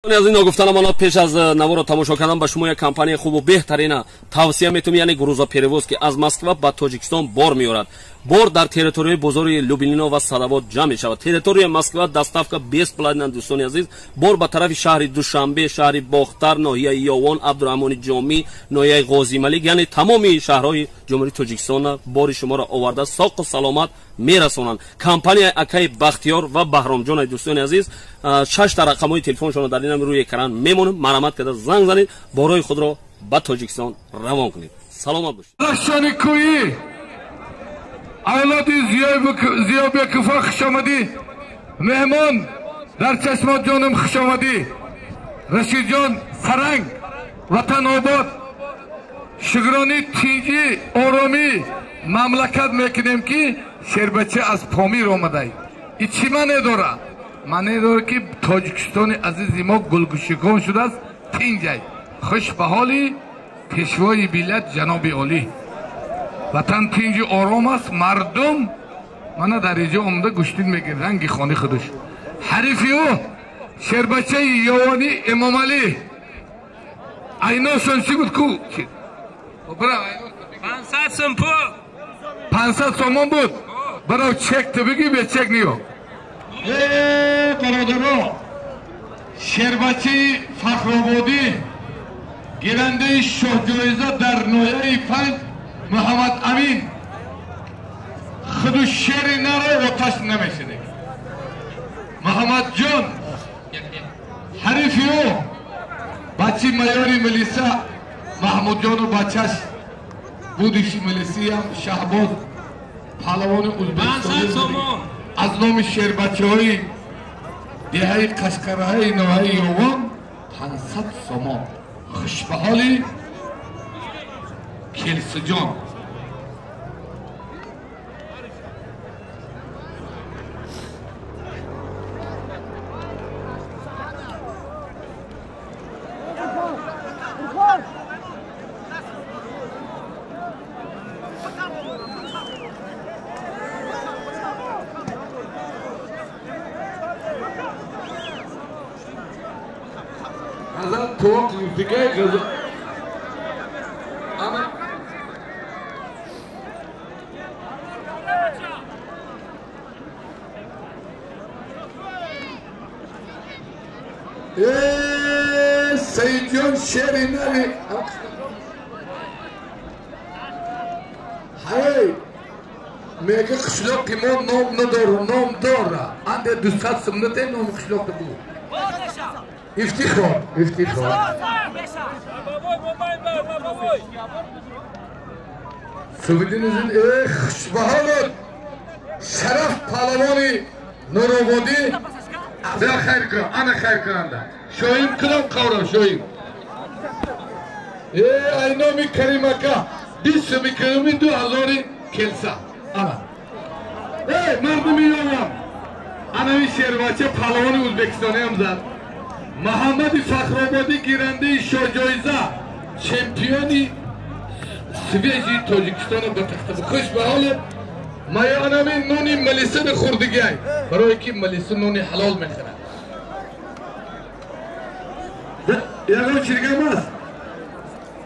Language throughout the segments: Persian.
از این گفتن ما پیش از نوار تماشا کردن به شما یک کمپانی خوب و بهترین توصیه میتونم، یعنی گروزا پریوز که از مسکو به تاجیکستان بار میارد. بار در تریتوری بزرگ لوبلینا و ساداباد جمع می شود. تریتوری مسکو دستافکا 20 پلاتین دوستان عزیز، بار به طرف شهر دوشنبه، شهر باختر، ناحیه یاوان، عبدالرحمن جامی، ناحیه غازی ملک، یعنی تمامی شهرهای جمهوری تاجیکستان بار شما را آورده ساق و سلامت میرسونند. کمپانی اکای بختیار و بهرام جان دوستان عزیز، 6 تا رقم‌های تلفنشون در این روی اکران میمونه. مرامت کرده زنگ زنید، بارای خود را به تاجیکستان روان کنید. سلامت باشید. اولادی زیابی کفا خوش آمدی، مهمان در چشمات جانم خوش آمدی. رشید جان فرنگ وطن آباد شگرانی تیجی آرامی مملکت میکنیم که شربچه از پامیر آمده. این چی معنی داره؟ معنی داره که تاجیکستان عزیزی ما گلگوشگان شده است. تینجای خوش به حالی پیشوای بیلت جناب عالی. وطن تینجی آرام است. مردم منو در اینجا آمده گشتین میگه رنگی خانه خودش. حریفی او شربچه یوانی امام علی ایناشون چی بود کو؟ 500 سمپو 500 سامان بود. برای چک تو بگی به چک نیو. برادران شربچه فخرآبادی گیرنده شاه جایزه در ناحیه 5 محمد امین خودو شیر نره آتش نمیشنه. محمد جان حریفی او بچی میاری ملیسا محمود جان و بچهش بودشی ملیسی هم شهباز پهلوان ازبکستانی از نام شیر بچه های دیهای قشقره های نوهای یوان 500 سامان. خوش به حالی کلس جان. غزل توق دیگه غزل سید جان شعری نری های میگه قشلاقی ما نام نداره. نام داره انده 200 سمنته نام قشلاق بود. افتخار سویدینizin خوش به حالت شرف پهلوانی نورآبادی و خیر کن. انا خیر کننده شایم کلام قورا شایم اینامی کریم اکا 20 میکنمی 2000 کلسا. انا مردمی یوان انامی شربچه پهلوانی ازبکستانی هم زد. محمد فخرآبادی گیرنده شاه جایزه چمپیونی سویجی تاجیکستان به تخت. خوش به حالت مایانمی نونی ملیسه بخوردگی برای که ملیسه نونی حلال میخوره. یه چیرگم است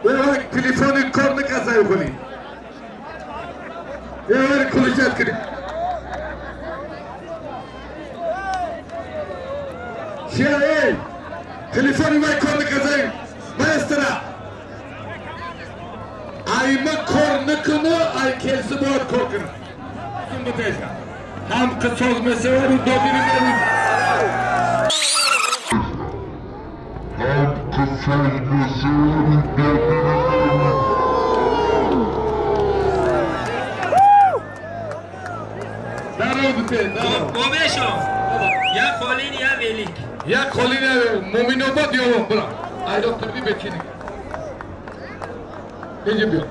وقت تلفن کار نکازای کنی یه کلوچت کنی شیعه تلفنی وای کار نکازای مسترا ایما کار نکنه ای کلسه باید کار کنه. هم قصاص مسئله رو دادیری نمید بابشو یا خالین یا ویلیک یا خالین یا مومین آباد یا برا ایران تربی بچینی اینجا بیا